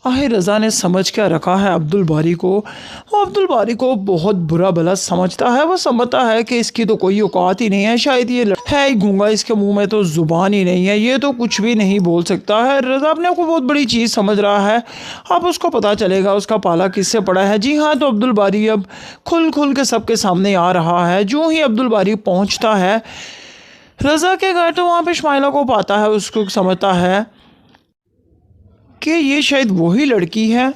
आहिर रज़ा ने समझ क्या रखा है अब्दुल बारी को। वो अब्दुल बारी को बहुत बुरा भला समझता है। वो समझता है कि इसकी तो कोई औकात ही नहीं है, शायद ये है ही गूंगा, इसके मुंह में तो ज़ुबान ही नहीं है, ये तो कुछ भी नहीं बोल सकता है। रज़ा अपने को बहुत बड़ी चीज़ समझ रहा है। अब उसको पता चलेगा उसका पाला किससे पड़ा है। जी हाँ, तो अब्दुल बारी अब खुल खुल के सबके सामने आ रहा है। जो ही अब्दुल बारी पहुँचता है रज़ा के घर, तो वहाँ पे इस्माइला को पाता है। उसको समझता है कि ये शायद वही लड़की है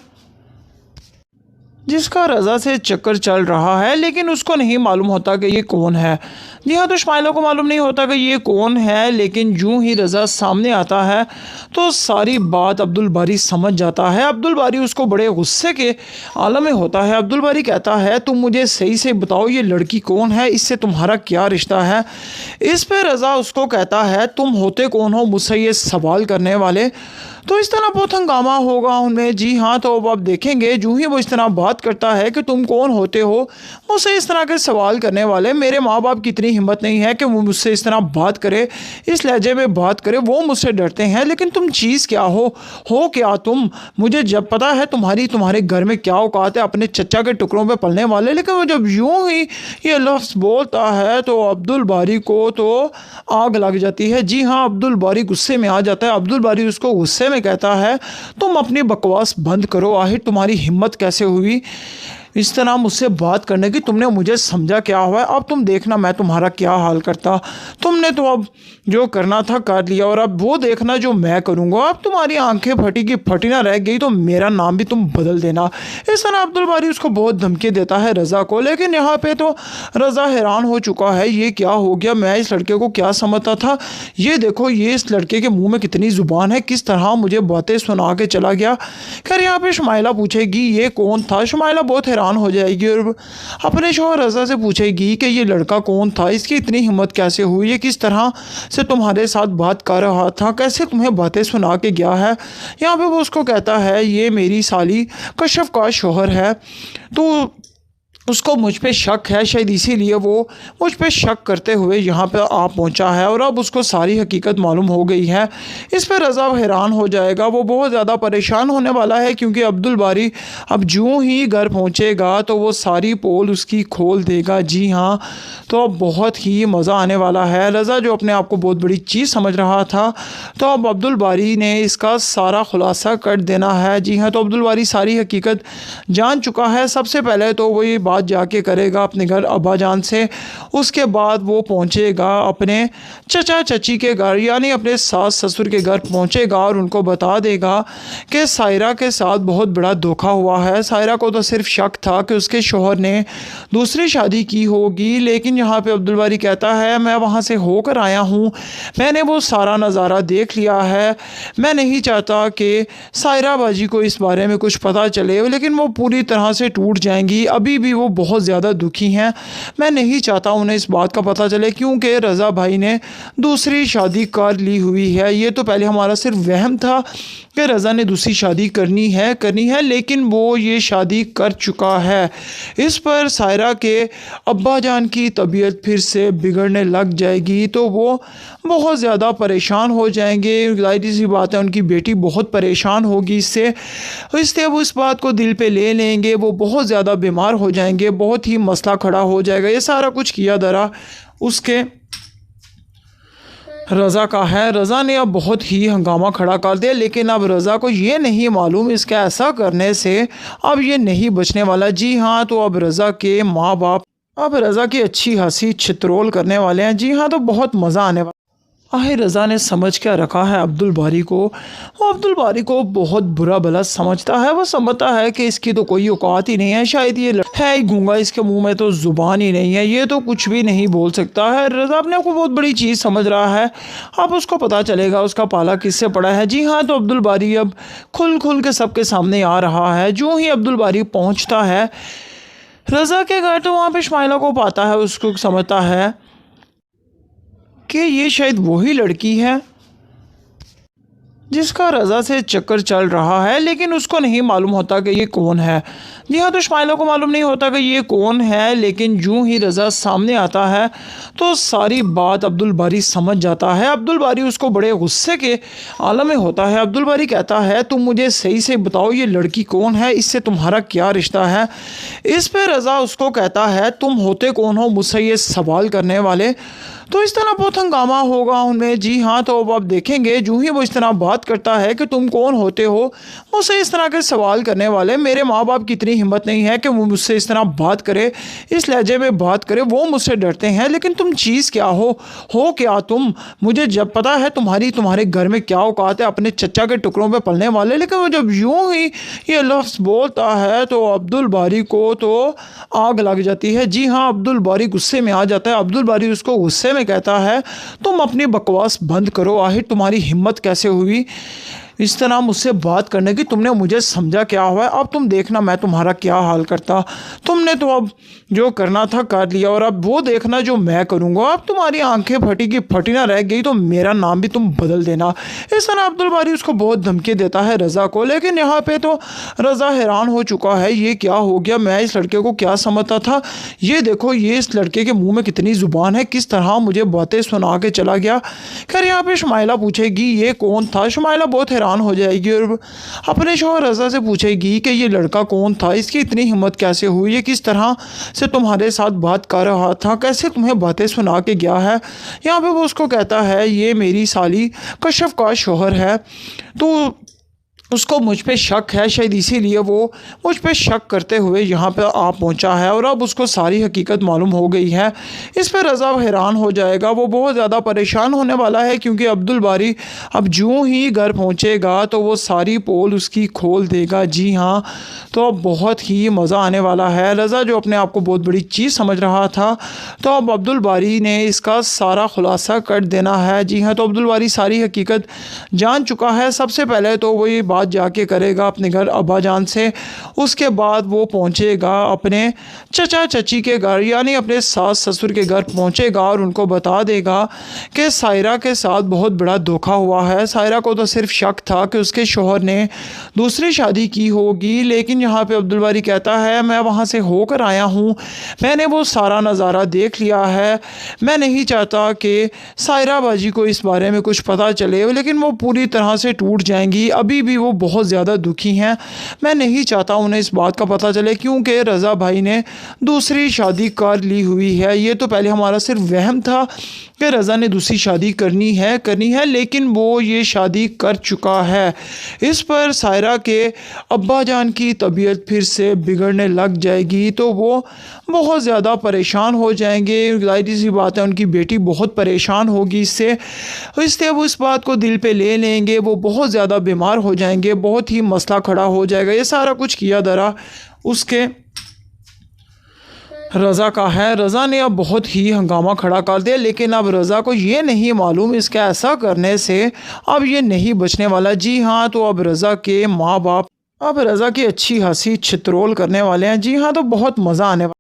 जिसका रज़ा से चक्कर चल रहा है, लेकिन उसको नहीं मालूम होता कि ये कौन है। जी हाँ, तो इस्माइला को मालूम नहीं होता कि ये कौन है, लेकिन यूं ही रज़ा सामने आता है तो सारी बात अब्दुल बारी समझ जाता है। अब्दुल बारी उसको बड़े गुस्से के आलम में होता है। अब्दुल बारी कहता है, तुम मुझे सही से बताओ ये लड़की कौन है, इससे तुम्हारा क्या रिश्ता है। इस पर रज़ा उसको कहता है, तुम होते कौन हो मुझसे ये सवाल करने वाले। तो इस तरह बहुत हंगामा होगा उनमें। जी हाँ, तो अब आप देखेंगे जो ही वो इस तरह बात करता है कि तुम कौन होते हो मुझसे इस तरह के सवाल करने वाले। मेरे माँ बाप की इतनी हिम्मत नहीं है कि वो मुझसे इस तरह बात करे, इस लहजे में बात करे। वो मुझसे डरते हैं, लेकिन तुम चीज़ क्या हो क्या तुम। मुझे जब पता है तुम्हारे घर में क्या औकात है, अपने चचा के टुकड़ों पे पलने वाले। लेकिन वो जब यूं ही ये लफ्ज़ बोलता है तो अब्दुल बारी को तो आग लग जाती है। जी हाँ, अब्दुल बारी गुस्से में आ जाता है। अब्दुल बारी उसको गुस्से में कहता है, तुम अपनी बकवास बंद करो। आखिर तुम्हारी हिम्मत कैसे हुई इस तरह मुझसे बात करने की। तुमने मुझे समझा क्या हुआ है, अब तुम देखना मैं तुम्हारा क्या हाल करता। तुमने तो अब जो करना था कर लिया, और अब वो देखना जो मैं करूँगा। अब तुम्हारी आंखें फटी की फटी ना रह गई तो मेरा नाम भी तुम बदल देना। इस तरह अब्दुल बारी उसको बहुत धमकी देता है रज़ा को। लेकिन यहाँ पे तो रज़ा हैरान हो चुका है, ये क्या हो गया, मैं इस लड़के को क्या समझता था। ये देखो, ये इस लड़के के मुँह में कितनी ज़ुबान है, किस तरह मुझे बातें सुना के चला गया। खैर यहाँ पे शुमाइला पूछेगी ये कौन था। शुमाइला बहुत हैरान हो जाएगी और अपने शौहर रज़ा से पूछेगी कि ये लड़का कौन था, इसकी इतनी हिम्मत कैसे हुई, ये किस तरह से तुम्हारे साथ बात कर रहा था, कैसे तुम्हें बातें सुना के गया है। यहाँ पे वो उसको कहता है, ये मेरी साली कश्यप का शौहर है। तो उसको मुझ पे शक है, शायद इसीलिए वो मुझ पे शक करते हुए यहाँ पे आ पहुँचा है, और अब उसको सारी हकीकत मालूम हो गई है। इस पर रज़ा हैरान हो जाएगा, वो बहुत ज़्यादा परेशान होने वाला है, क्योंकि अब्दुल बारी अब यूं ही घर पहुँचेगा तो वो सारी पोल उसकी खोल देगा। जी हाँ, तो अब बहुत ही मज़ा आने वाला है। रज़ा जो अपने आप को बहुत बड़ी चीज़ समझ रहा था, तो अब अब्दुल बारी ने इसका सारा खुलासा कर देना है। जी हाँ, तो अब्दुल बारी सारी हकीकत जान चुका है। सबसे पहले तो वो ये बात जाके करेगा अपने घर अब्बा जान से। उसके बाद वो पहुंचेगा अपने चचा चची के घर, यानी अपने सास ससुर के घर पहुंचेगा और उनको बता देगा कि सायरा के साथ बहुत बड़ा धोखा हुआ है। सायरा को तो सिर्फ शक था कि उसके शौहर ने दूसरी शादी की होगी, लेकिन यहाँ पे अब्दुल बारी कहता है, मैं वहाँ से होकर आया हूँ, मैंने वो सारा नज़ारा देख लिया है। मैं नहीं चाहता कि सायरा बाजी को इस बारे में कुछ पता चले, लेकिन वो पूरी तरह से टूट जाएंगी। अभी भी वो बहुत ज़्यादा दुखी हैं। मैं नहीं चाहता उन्हें इस बात का पता चले, क्योंकि रज़ा भाई ने दूसरी शादी कर ली हुई है। ये तो पहले हमारा सिर्फ वहम था कि रज़ा ने दूसरी शादी करनी है, लेकिन वो ये शादी कर चुका है। इस पर सायरा के अब्बा जान की तबीयत फिर से बिगड़ने लग जाएगी, तो वो बहुत ज़्यादा परेशान हो जाएंगे। ज़ाहिर सी बात है, उनकी बेटी बहुत परेशान होगी इससे, इसलिए वो इस बात को दिल पे ले लेंगे। वो बहुत ज़्यादा बीमार हो जाएंगे, बहुत ही मसला खड़ा हो जाएगा। ये सारा कुछ किया दरा उसके रज़ा का है। रज़ा ने अब बहुत ही हंगामा खड़ा कर दिया, लेकिन अब रज़ा को ये नहीं मालूम इसके ऐसा करने से अब ये नहीं बचने वाला। जी हाँ, तो अब रज़ा के माँ बाप अब रज़ा की अच्छी हंसी छित्रोल करने वाले हैं। जी हाँ, तो बहुत मज़ा आने वाला। आहिर रज़ा ने समझ क्या रखा है अब्दुल बारी को। वो अब्दुल बारी को बहुत बुरा भला समझता है। वो समझता है कि इसकी तो कोई औकात ही नहीं है, शायद ये है ही गूंगा, इसके मुंह में तो ज़ुबान ही नहीं है, ये तो कुछ भी नहीं बोल सकता है। रज़ा अपने को बहुत बड़ी चीज़ समझ रहा है। अब उसको पता चलेगा उसका पाला किससे पड़ा है। जी हाँ, तो अब्दुल बारी अब खुल खुल के सबके सामने आ रहा है। जो ही अब्दुल बारी पहुँचता है रज़ा के घर, तो वहाँ पर इस्माइला को पाता है। उसको समझता है कि ये शायद वही लड़की है جس کا رضا سے چکر چل رہا ہے لیکن اس کو نہیں معلوم ہوتا کہ یہ کون ہے۔ جی ہاں، تو اسماعیلہ کو معلوم نہیں ہوتا کہ یہ کون ہے، لیکن جوں ہی رضا سامنے آتا ہے تو ساری بات عبدالباری سمجھ جاتا ہے۔ عبدالباری اس کو بڑے غصے کے عالم میں ہوتا ہے۔ عبدالباری کہتا ہے تم مجھے صحیح سے بتاؤ یہ لڑکی کون ہے، اس سے تمہارا کیا رشتہ ہے؟ اس پہ رضا اس کو کہتا ہے تم ہوتے کون ہو مجھ سے یہ سوال کرنے والے؟ تو اس طرح بہت ہنگامہ ہوگا ان میں۔ جی ہاں، تو اب آپ دیکھیں گے جو ہی وہ اس طرح بات کرتا ہے کہ تم کون ہوتے ہو مجھ سے اس طرح کے سوال کرنے والے، میرے ماں باپ کی اتنی ہمت نہیں ہے کہ وہ مجھ سے اس طرح بات کرے، اس لہجے میں بات کرے، وہ مجھ سے ڈرتے ہیں، لیکن تم چیز کیا ہو کیا تم؟ مجھے جب پتا ہے تمہارے گھر میں کیا اوقات ہے اپنے چچا کے ٹکڑوں پہ پلنے والے، لیکن وہ جب یوں ہی یہ لفظ بولتا ہے تو عبدالباری کو تو آگ لگ جاتی ہے۔ جی ہاں، عبدالباری غصے میں آ جاتا ہے۔ عبدالباری اس کو غصے میں کہتا ہے تم اپنی بکواس بند کرو، آخر تمہاری ہمت کیسے ہوئی اس طرح مجھ سے بات کرنے کی؟ تم نے مجھے سمجھا کیا ہوا ہے؟ اب تم دیکھنا میں تمہارا کیا حال کرتا۔ تم نے تو اب جو کرنا تھا کر لیا، اور اب وہ دیکھنا جو میں کروں گا۔ اب تمہاری آنکھیں پھٹی کی پھٹی نہ رہ گئی تو میرا نام بھی تم بدل دینا۔ اس طرح عبدالباری اس کو بہت دھمکی دیتا ہے رضا کو، لیکن یہاں پہ تو رضا حیران ہو چکا ہے یہ کیا ہو گیا، میں اس لڑکے کو کیا سمجھتا تھا، یہ دیکھو یہ اس لڑکے کے منہ میں کتنی زبان ہے، کس طرح مجھے باتیں سنا کے چلا گیا۔ خیر یہاں پہ شمائلہ پوچھے گی یہ کون تھا؟ شمائلہ بہت حیران ہو جائے گی اور اپنے شوہر رضا سے پوچھے گی کہ یہ لڑکا کون تھا، اس کی اتنی ہمت کیسے ہوئی، یہ کس طرح سے تمہارے ساتھ بات کر رہا تھا، کیسے تمہیں باتیں سنا کے گیا ہے؟ یہاں پہ وہ اس کو کہتا ہے یہ میری سالی کشف کا شوہر ہے، تو اس کو مجھ پہ شک ہے، شاید اسی لیے وہ مجھ پہ شک کرتے ہوئے یہاں پہ آ پہنچا ہے، اور اب اس کو ساری حقیقت معلوم ہو گئی ہے۔ اس پہ رضا حیران ہو جائے گا، وہ بہت زیادہ پریشان ہونے والا ہے، کیونکہ عبدالباری اب جوں ہی گھر پہنچے گا تو وہ ساری پول اس کی کھول دے گا۔ جی ہاں، تو اب بہت ہی مزہ آنے والا ہے۔ رضا جو اپنے آپ کو بہت بڑی چیز سمجھ رہا تھا، تو اب عبدالباری نے اس کا سارا خلاصہ کر دینا ہے۔ جی ہاں، تو عبدالباری ساری حقیقت جان چکا ہے۔ سب سے پہلے تو وہ یہ بات جا کے کرے گا اپنے گھر ابا جان سے، اس کے بعد وہ پہنچے گا اپنے چچا چچی کے گھر، یعنی اپنے ساس سسر کے گھر پہنچے گا اور ان کو بتا دے گا کہ سائرہ کے ساتھ بہت بڑا دھوکا ہوا ہے۔ سائرہ کو تو صرف شک تھا کہ اس کے شوہر نے دوسری شادی کی ہوگی، لیکن یہاں پہ عبدالباری کہتا ہے میں وہاں سے ہو کر آیا ہوں، میں نے وہ سارا نظارہ دیکھ لیا ہے، میں نہیں چاہتا کہ سائرہ باجی کو اس بارے میں کچھ پتہ چلے، لیکن وہ پوری طرح سے ٹوٹ جائیں گی، ابھی بھی وہ بہت زیادہ دکھی ہیں، میں نہیں چاہتا انہیں اس بات کا پتہ چلے، کیونکہ رضا بھائی نے دوسری شادی کر لی ہوئی ہے۔ یہ تو پہلے ہمارا صرف وہم تھا کہ رضا نے دوسری شادی کرنی ہے، لیکن وہ یہ شادی کر چکا ہے۔ اس پر سائرہ کے ابا جان کی طبیعت پھر سے بگڑنے لگ جائے گی، تو وہ بہت زیادہ پریشان ہو جائیں گے۔ ظاہر سی بات ہے ان کی بیٹی بہت پریشان ہوگی اس لیے وہ اس بات کو دل پہ لے لیں گے، وہ بہت زیادہ بیمار ہو جائیں گے، بہت ہی مسئلہ کھڑا ہو جائے گا۔ یہ سارا کچھ کیا درا اس کے رضا کا ہے۔ رضا نے اب بہت ہی ہنگامہ کھڑا کر دیا، لیکن اب رضا کو یہ نہیں معلوم اس کا ایسا کرنے سے اب یہ نہیں بچنے والا۔ جی ہاں، تو اب رضا کے ماں باپ اب رضا کی اچھی خاصی چھترول کرنے والے ہیں۔ جی ہاں، تو بہت مزہ آنے والا